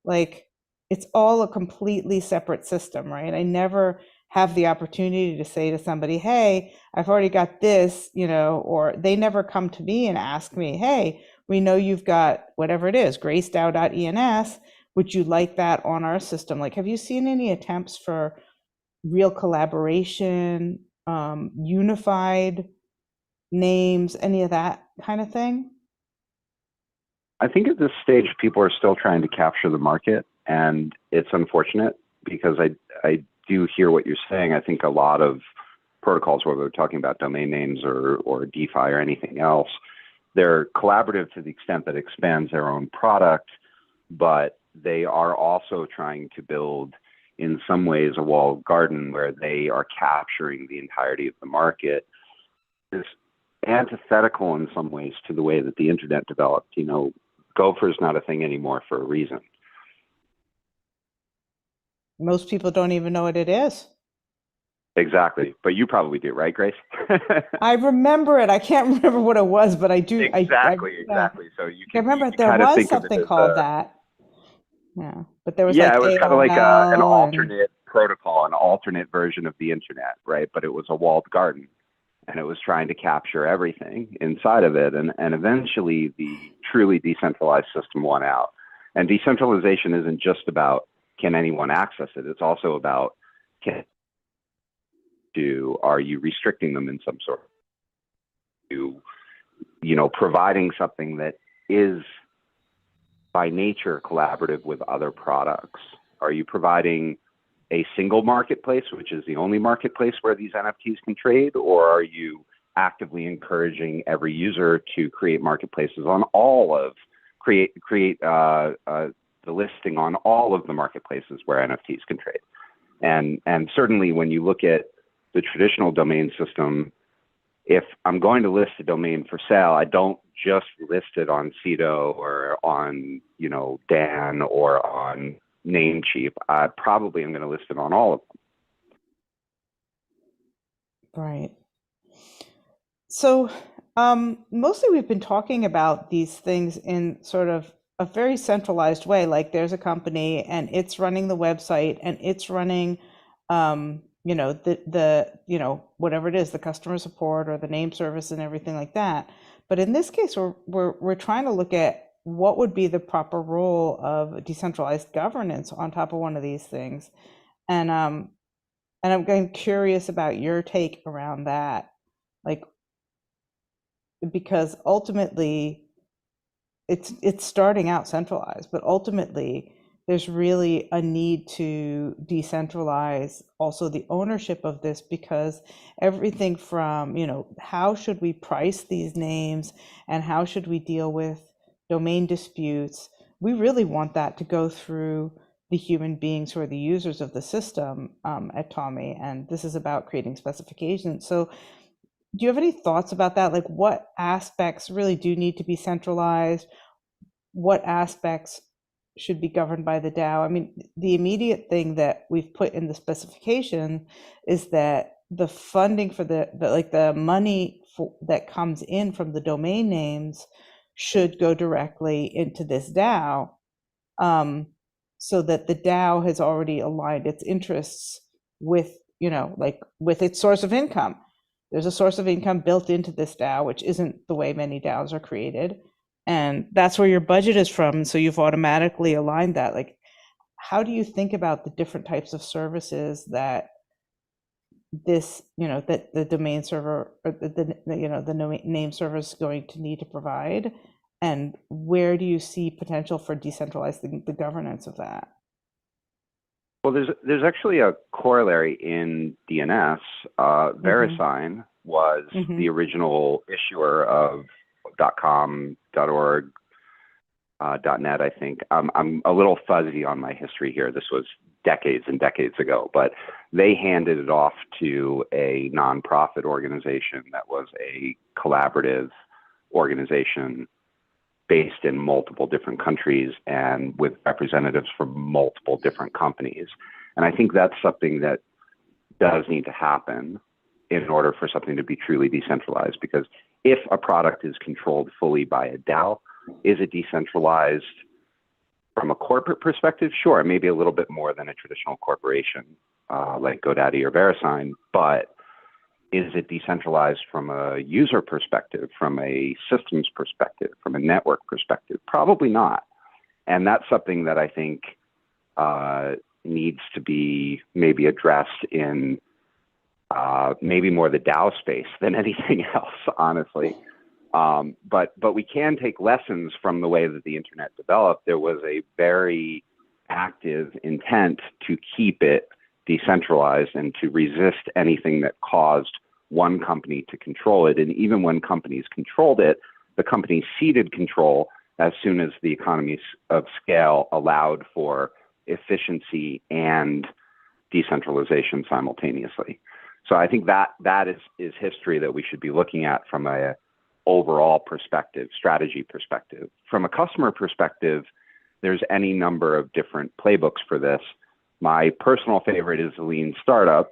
like, it's all a completely separate system, right? I never have the opportunity to say to somebody, hey, I've already got this, you know, or they never come to me and ask me, hey, we know you've got whatever it is, graysdow.ens. Would you like that on our system? Like, have you seen any attempts for real collaboration, unified names, any of that kind of thing? I think at this stage, people are still trying to capture the market, and it's unfortunate because I do hear what you're saying. I think a lot of protocols, whether we're talking about domain names or DeFi or anything else, they're collaborative to the extent that it expands their own product, but they are also trying to build, in some ways, a walled garden where they are capturing the entirety of the market. It's antithetical in some ways to the way that the internet developed. You know, Gopher is not a thing anymore for a reason. Most people don't even know what it is. Exactly. But you probably do, right, Grace? I remember it. I can't remember what it was, but I do. Exactly. So you can remember you there was something called that. Yeah, but there was, like, it was kind of like an AOL alternate protocol, an alternate version of the internet, right? But it was a walled garden, and it was trying to capture everything inside of it. And eventually the truly decentralized system won out. And decentralization isn't just about, can anyone access it? It's also about, are you restricting them in some sort? you, you know, providing something that is by nature collaborative with other products? Are you providing a single marketplace, which is the only marketplace where these NFTs can trade, or are you actively encouraging every user to create marketplaces on all of, create the listing on all of the marketplaces where NFTs can trade? And certainly when you look at the traditional domain system, if I'm going to list a domain for sale, I don't just list it on Cedo or on, you know, Dan or on Namecheap. I probably am going to list it on all of them. Right. So mostly we've been talking about these things in sort of a very centralized way. Like there's a company and it's running the website and it's running, you know, the you know, whatever it is, the customer support or the name service and everything like that. But in this case, we're trying to look at what would be the proper role of decentralized governance on top of one of these things. And I'm getting curious about your take around that. Like, because ultimately it's starting out centralized, but ultimately there's really a need to decentralize also the ownership of this, because everything from, you know, how should we price these names and how should we deal with domain disputes, we really want that to go through the human beings who are the users of the system at Tommy, and this is about creating specifications. So do you have any thoughts about that? Like what aspects really do need to be centralized? What aspects should be governed by the DAO? I mean, the immediate thing that we've put in the specification is that the funding for the money that comes in from the domain names should go directly into this DAO, so that the DAO has already aligned its interests with, you know, like with its source of income. There's a source of income built into this DAO, which isn't the way many DAOs are created. And that's where your budget is from. So you've automatically aligned that. Like, how do you think about the different types of services that this, you know, that the domain server or the name server is going to need to provide? And where do you see potential for decentralizing the governance of that? Well, there's actually a corollary in DNS. VeriSign was the original issuer of .com, .org, .net, I think. I'm a little fuzzy on my history here. This was decades and decades ago, but they handed it off to a nonprofit organization that was a collaborative organization based in multiple different countries and with representatives from multiple different companies. And I think that's something that does need to happen in order for something to be truly decentralized, because if a product is controlled fully by a DAO, is it decentralized from a corporate perspective? Sure, maybe a little bit more than a traditional corporation like GoDaddy or VeriSign, but is it decentralized from a user perspective, from a systems perspective, from a network perspective? Probably not. And that's something that I think needs to be maybe addressed in maybe more the DAO space than anything else, honestly. But we can take lessons from the way that the internet developed. There was a very active intent to keep it decentralized and to resist anything that caused one company to control it. And even when companies controlled it, the companies ceded control as soon as the economies of scale allowed for efficiency and decentralization simultaneously. So I think that is history that we should be looking at from a overall perspective, strategy perspective. From a customer perspective, there's any number of different playbooks for this. My personal favorite is the lean startup.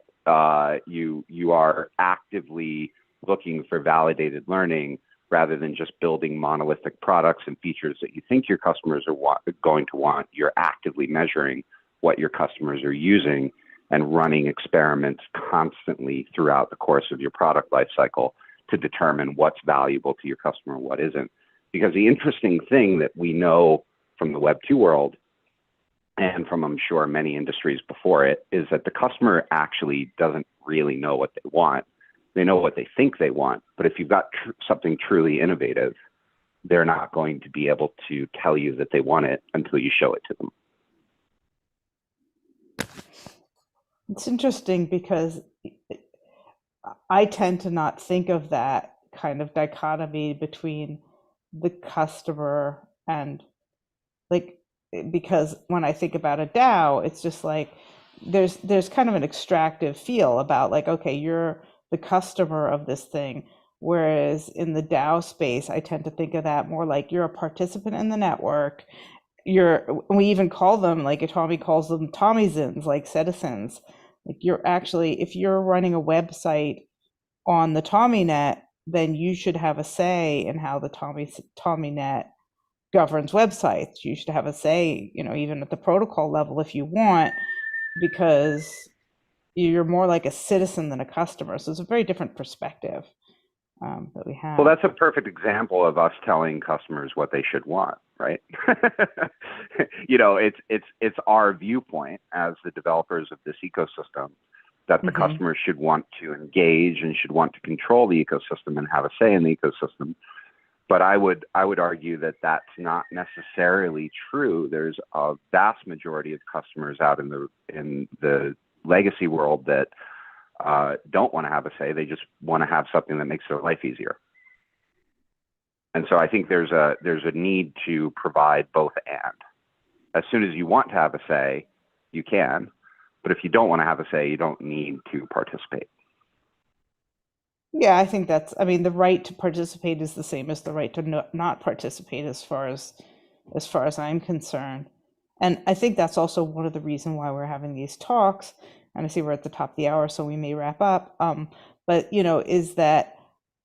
You are actively looking for validated learning rather than just building monolithic products and features that you think your customers are going to want. You're actively measuring what your customers are using and running experiments constantly throughout the course of your product lifecycle to determine what's valuable to your customer and what isn't. Because the interesting thing that we know from the Web 2 world and from, I'm sure, many industries before it, is that the customer actually doesn't really know what they want. They know what they think they want. But if you've got something truly innovative, they're not going to be able to tell you that they want it until you show it to them. It's interesting because I tend to not think of that kind of dichotomy between the customer and like, because when I think about a DAO, it's just like there's kind of an extractive feel about like, okay, you're the customer of this thing. Whereas in the DAO space, I tend to think of that more like you're a participant in the network. We even call them, like Tommy calls them Tommyzins, like citizens. Like you're actually, if you're running a website on the TommyNet, then you should have a say in how the TommyNet governs websites. You should have a say, even at the protocol level if you want, because you're more like a citizen than a customer. So it's a very different perspective that we have. Well, that's a perfect example of us telling customers what they should want, right? It's our viewpoint as the developers of this ecosystem that the customers should want to engage and should want to control the ecosystem and have a say in the ecosystem. But I would argue that that's not necessarily true. There's a vast majority of customers out in the legacy world that don't want to have a say. They just want to have something that makes their life easier. And so I think there's a need to provide both and. As soon as you want to have a say, you can. But if you don't want to have a say, you don't need to participate. Yeah, I think the right to participate is the same as the right to not participate as far as I'm concerned. And I think that's also one of the reasons why we're having these talks. And I see we're at the top of the hour, so we may wrap up. But is that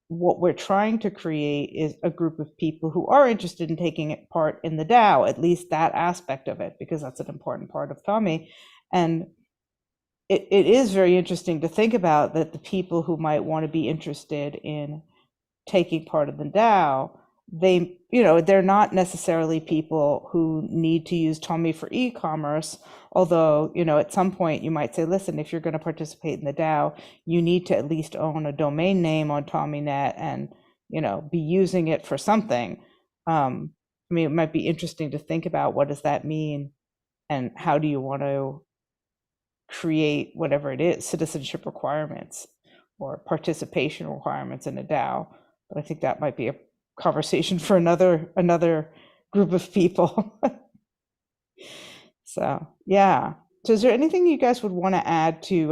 what we're trying to create is a group of people who are interested in taking part in the DAO, at least that aspect of it, because that's an important part of Tommy. And it is very interesting to think about that the people who might want to be interested in taking part of the DAO, they're not necessarily people who need to use Tommy for e-commerce. Although, at some point you might say, listen, if you're going to participate in the DAO, you need to at least own a domain name on TommyNet and, be using it for something. It might be interesting to think about what does that mean and how do you want to create whatever it is, citizenship requirements or participation requirements in a DAO. But I think that might be a conversation for another group of people. So yeah. So is there anything you guys would want to add to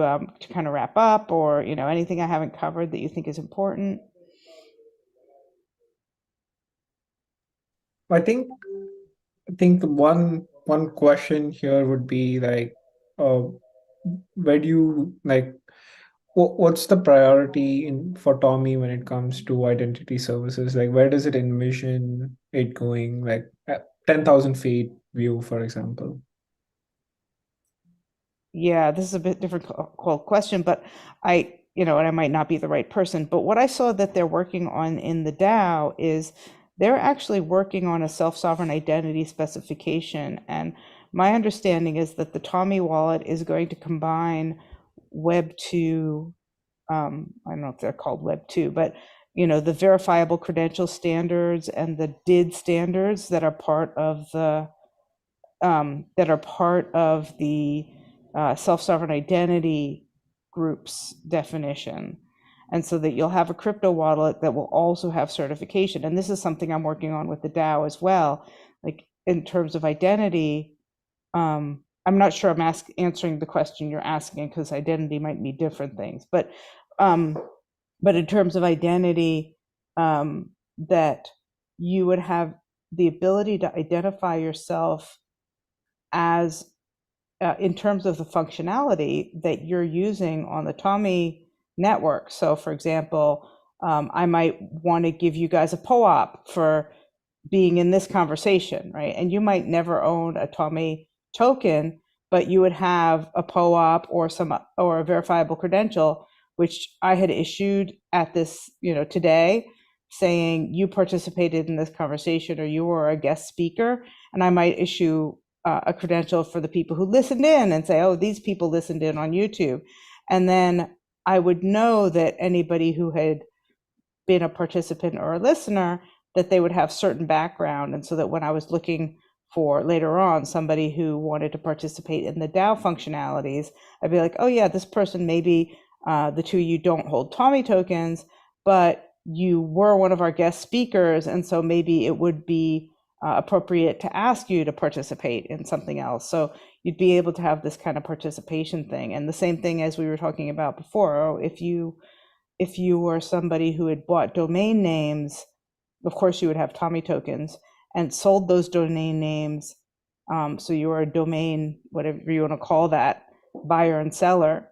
kind of wrap up, or anything I haven't covered that you think is important? I think the one question here would be like, where do you like, what's the priority for Tommy when it comes to identity services? Like, where does it envision it going? Like 10,000 feet view, for example. Yeah, this is a bit different question, but and I might not be the right person, but what I saw that they're working on in the DAO is they're actually working on a self-sovereign identity specification. And my understanding is that the Tommy wallet is going to combine Web 2, I don't know if they're called Web 2, but the verifiable credential standards and the DID standards that are part of the self-sovereign identity group's definition. And so that you'll have a crypto wallet that will also have certification. And this is something I'm working on with the DAO as well. Like in terms of identity, I'm not sure I'm answering the question you're asking, because identity might mean different things. But in terms of identity, that you would have the ability to identify yourself as in terms of the functionality that you're using on the Tommy network. So for example, I might want to give you guys a POAP for being in this conversation, right? And you might never own a Tommy token, but you would have a POAP or a verifiable credential, which I had issued at this, today, saying you participated in this conversation or you were a guest speaker. And I might issue a credential for the people who listened in and say, oh, these people listened in on YouTube. And then I would know that anybody who had been a participant or a listener, that they would have certain background. And so that when I was looking for later on somebody who wanted to participate in the DAO functionalities, I'd be like, oh yeah, this person, maybe the two of you don't hold Tommy tokens, but you were one of our guest speakers. And so maybe it would be appropriate to ask you to participate in something else. So you'd be able to have this kind of participation thing. And the same thing as we were talking about before, if you were somebody who had bought domain names, of course you would have Tommy tokens and sold those domain names. So you are a domain, whatever you want to call that, buyer and seller.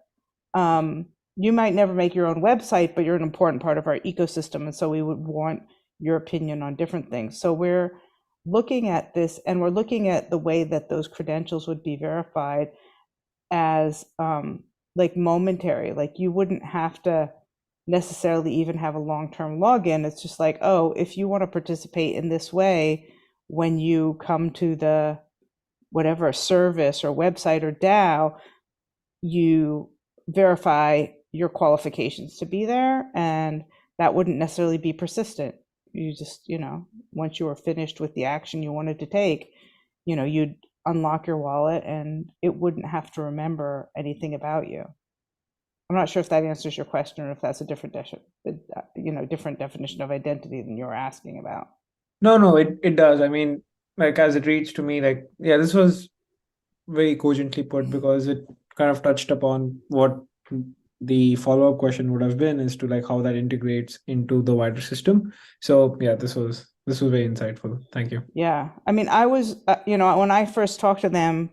You might never make your own website, but you're an important part of our ecosystem. And so we would want your opinion on different things. So we're looking at this, and we're looking at the way that those credentials would be verified as like momentary. Like you wouldn't have to necessarily even have a long-term login. It's just like, oh, if you want to participate in this way, when you come to the whatever service or website or DAO, you verify your qualifications to be there, and that wouldn't necessarily be persistent. You just, once you were finished with the action you wanted to take, you'd unlock your wallet and it wouldn't have to remember anything about you. I'm not sure if that answers your question or if that's a different different definition of identity than you were asking about. No, it does. I mean, like as it reads to me, like, yeah, this was very cogently put, because it kind of touched upon what the follow-up question would have been, as to like how that integrates into the wider system. So yeah, this was very insightful. Thank you. Yeah, I mean, I was, when I first talked to them,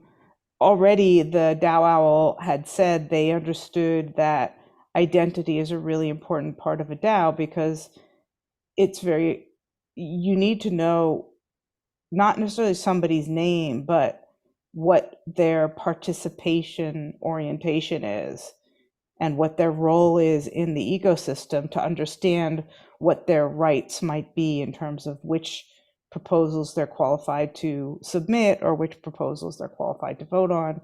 already the DAO Owl had said they understood that identity is a really important part of a DAO, because you need to know not necessarily somebody's name, but what their participation orientation is and what their role is in the ecosystem, to understand what their rights might be in terms of which proposals they're qualified to submit or which proposals they're qualified to vote on.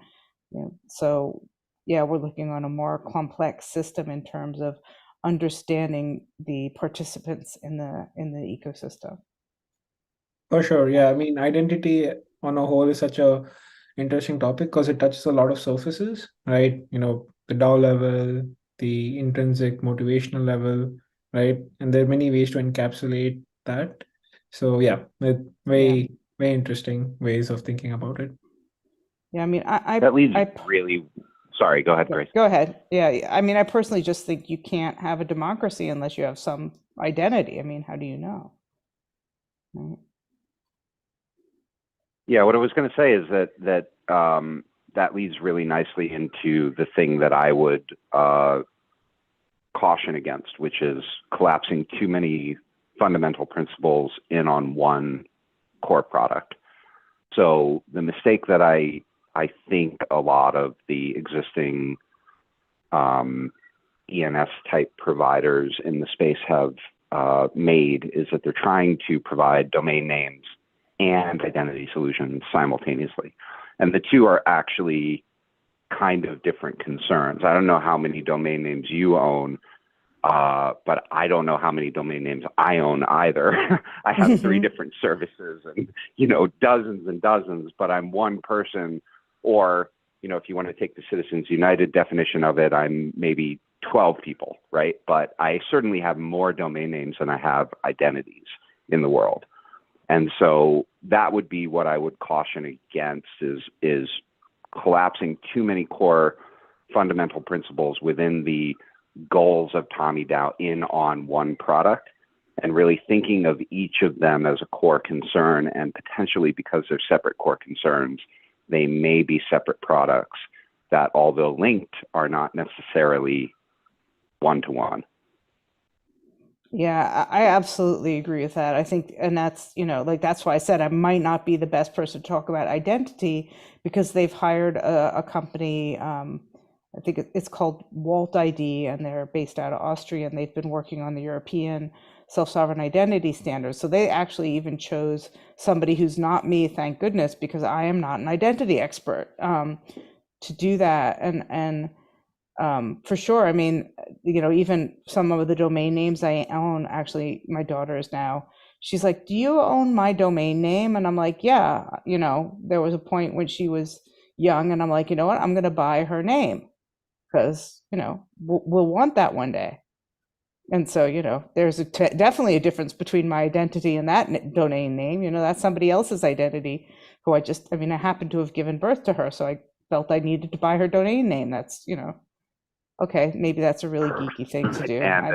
So yeah, we're looking on a more complex system in terms of understanding the participants in the ecosystem. For sure. Yeah. I mean, identity on a whole is such a interesting topic because it touches a lot of surfaces, right? The DAO level, the intrinsic motivational level, right? And there are many ways to encapsulate that. So yeah, very interesting ways of thinking about it. Yeah, I mean, that leads really. Sorry, go ahead, Grace. Go ahead. Yeah, I mean, I personally just think you can't have a democracy unless you have some identity. I mean, how do you know? Right. Yeah, what I was going to say is that leads really nicely into the thing that I would caution against, which is collapsing too many fundamental principles in on one core product. So the mistake that I think a lot of the existing ENS type providers in the space have made is that they're trying to provide domain names and identity solutions simultaneously. And the two are actually kind of different concerns. I don't know how many domain names you own, but I don't know how many domain names I own either. I have 3 different services and, dozens and dozens, but I'm one person. Or, if you want to take the Citizens United definition of it, I'm maybe 12 people, right? But I certainly have more domain names than I have identities in the world. And so that would be what I would caution against is collapsing too many core fundamental principles within the goals of Tommy DAO in on one product, and really thinking of each of them as a core concern, and potentially, because they're separate core concerns, they may be separate products that, although linked, are not necessarily one-to-one. Yeah, I absolutely agree with that. I think, and that's, that's why I said I might not be the best person to talk about identity, because they've hired a company, I think it's called Walt ID, and they're based out of Austria, and they've been working on the European self-sovereign identity standards. So they actually even chose somebody who's not me, thank goodness, because I am not an identity expert, to do that. And for sure. I mean, even some of the domain names I own, actually, my daughter is now, she's like, do you own my domain name? And I'm like, yeah, there was a point when she was young and I'm like, you know what, I'm going to buy her name because, we'll want that one day. And so, there's definitely a difference between my identity and that domain name. That's somebody else's identity who I happened to have given birth to her. So I felt I needed to buy her domain name. That's, okay, maybe that's a really geeky thing to do. And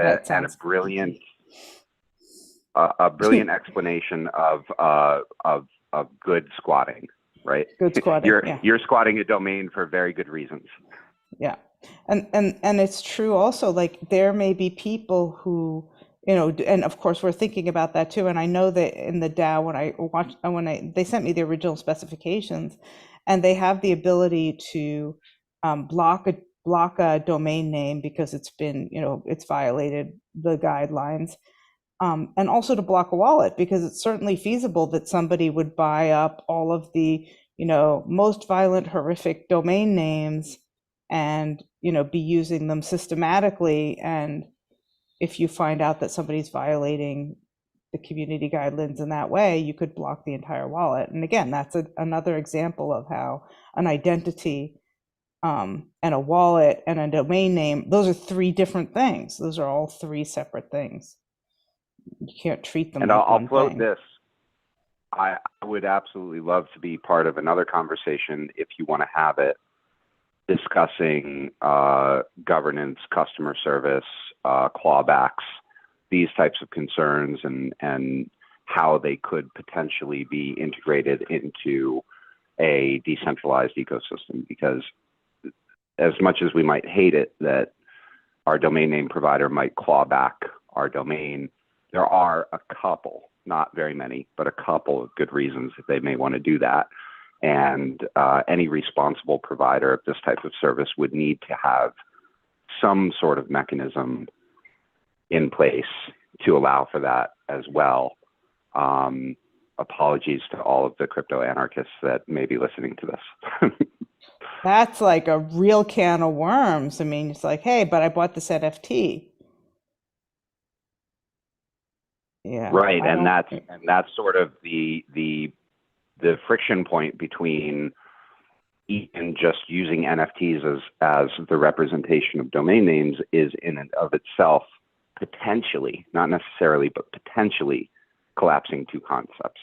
a brilliant, explanation of good squatting, right? Good squatting. You're squatting a domain for very good reasons. Yeah. And it's true also, like there may be people who, and of course we're thinking about that too. And I know that in the DAO, they sent me the original specifications, and they have the ability to block a domain name because it's been, it's violated the guidelines. And also to block a wallet, because it's certainly feasible that somebody would buy up all of the, most violent, horrific domain names and, be using them systematically. And if you find out that somebody's violating the community guidelines in that way, you could block the entire wallet. And again, that's another example of how an identity and a wallet and a domain name, those are three different things. Those are all three separate things. You can't treat them. And like I'll float this. I would absolutely love to be part of another conversation, if you want to have it, discussing governance, customer service, clawbacks, these types of concerns, and how they could potentially be integrated into a decentralized ecosystem. Because as much as we might hate it that our domain name provider might claw back our domain, there are a couple, not very many, but a couple of good reasons that they may want to do that. And any responsible provider of this type of service would need to have some sort of mechanism in place to allow for that as well. Apologies to all of the crypto anarchists that may be listening to this. That's like a real can of worms. I mean, it's like, hey, but I bought this NFT. Yeah. Right, and that's sort of the friction point between even just using NFTs as the representation of domain names is in and of itself potentially, not necessarily, but potentially collapsing two concepts.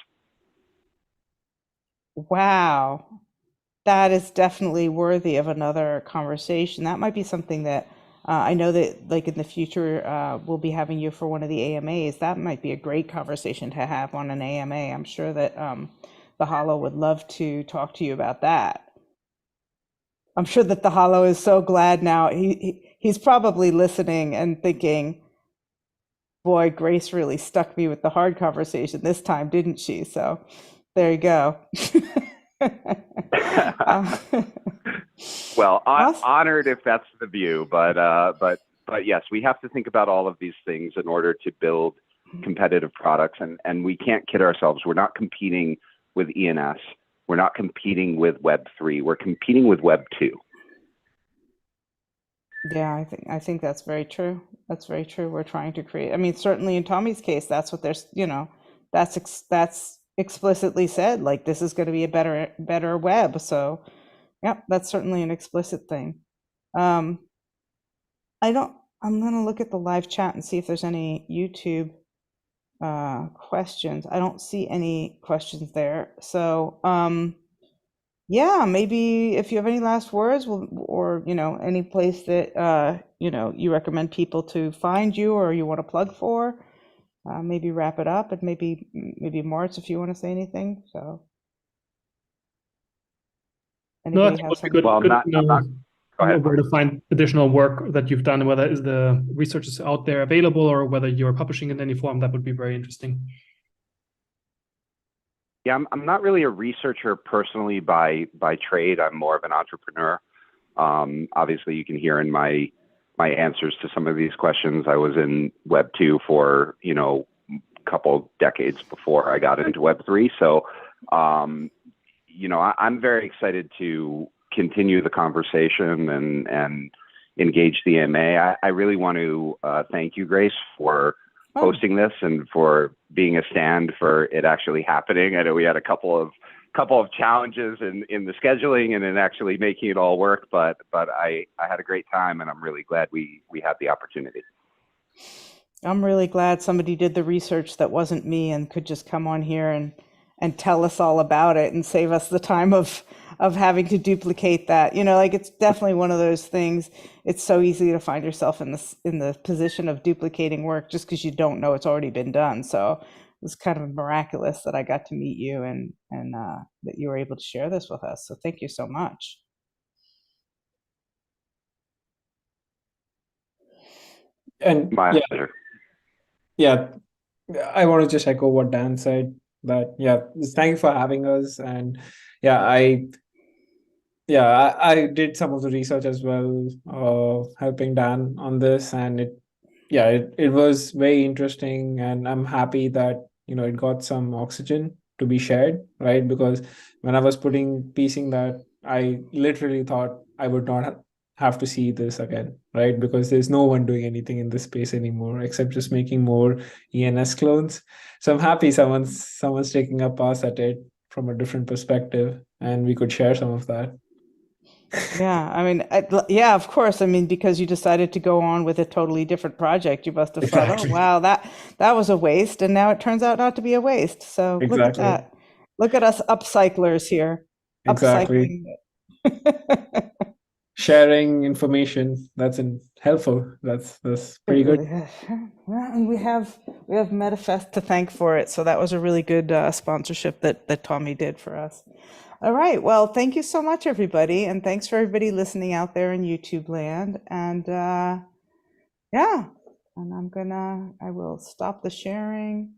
Wow. That is definitely worthy of another conversation. That might be something that I know that like in the future, we'll be having you for one of the AMAs. That might be a great conversation to have on an AMA. I'm sure that the Hollow would love to talk to you about that. I'm sure that the Hollow is so glad now. He's probably listening and thinking, boy, Grace really stuck me with the hard conversation this time, didn't she? So there you go. Well, Awesome. honored if that's the view, but yes, we have to think about all of these things in order to build competitive products, and we can't kid ourselves. We're not competing with ENS. We're not competing with Web3. We're competing with Web2. Yeah, I think that's very true. That's very true. We're trying to create. I mean, certainly in Tommy's case, that's what there's. That's explicitly said. Like this is going to be a better web. So, yeah, that's certainly an explicit thing. I'm going to look at the live chat and see if there's any YouTube questions. I don't see any questions there. So, yeah, maybe if you have any last words, or any place that you recommend people to find you, or you want to plug for, maybe wrap it up, and maybe Moritz, if you want to say anything. So, anybody have something? Well, where to find additional work that you've done, whether is the research is out there available or whether you're publishing in any form. That would be very interesting. Yeah, I'm not really a researcher personally by trade. I'm more of an entrepreneur. Obviously, you can hear in my answers to some of these questions. I was in Web 2 for a couple decades before I got into Web 3. So, I'm very excited to continue the conversation and engage the AMA. I really want to thank you, Grace, for hosting this and for being a stand for it actually happening. I know we had a couple of challenges in the scheduling and in actually making it all work, but I had a great time, and I'm really glad we had the opportunity. I'm really glad somebody did the research that wasn't me and could just come on here and tell us all about it and save us the time of having to duplicate that. You know, like, it's definitely one of those things. It's so easy to find yourself in the position of duplicating work just because you don't know it's already been done. So it was kind of miraculous that I got to meet you and that you were able to share this with us. So thank you so much. And My pleasure. Yeah, I want to just echo what Dan said, that thank you for having us. And I did some of the research as well, helping Dan on this, and it was very interesting, and I'm happy that it got some oxygen to be shared, right? Because when I was piecing that, I literally thought I would not have to see this again, right? Because there's no one doing anything in this space anymore except just making more ENS clones. So I'm happy someone's taking a pass at it from a different perspective, and we could share some of that. Yeah, I mean, yeah, of course. I mean, because you decided to go on with a totally different project, you must have thought, oh, wow, that was a waste. And now it turns out not to be a waste. So look at that. Look at us upcyclers here. Exactly. Upcycling. Sharing information, that's helpful. That's pretty good. Well, and we have MetaFest to thank for it. So that was a really good sponsorship that Tommy did for us. All right. Well, thank you so much, everybody. And thanks for everybody listening out there in YouTube land. And and I will stop the sharing.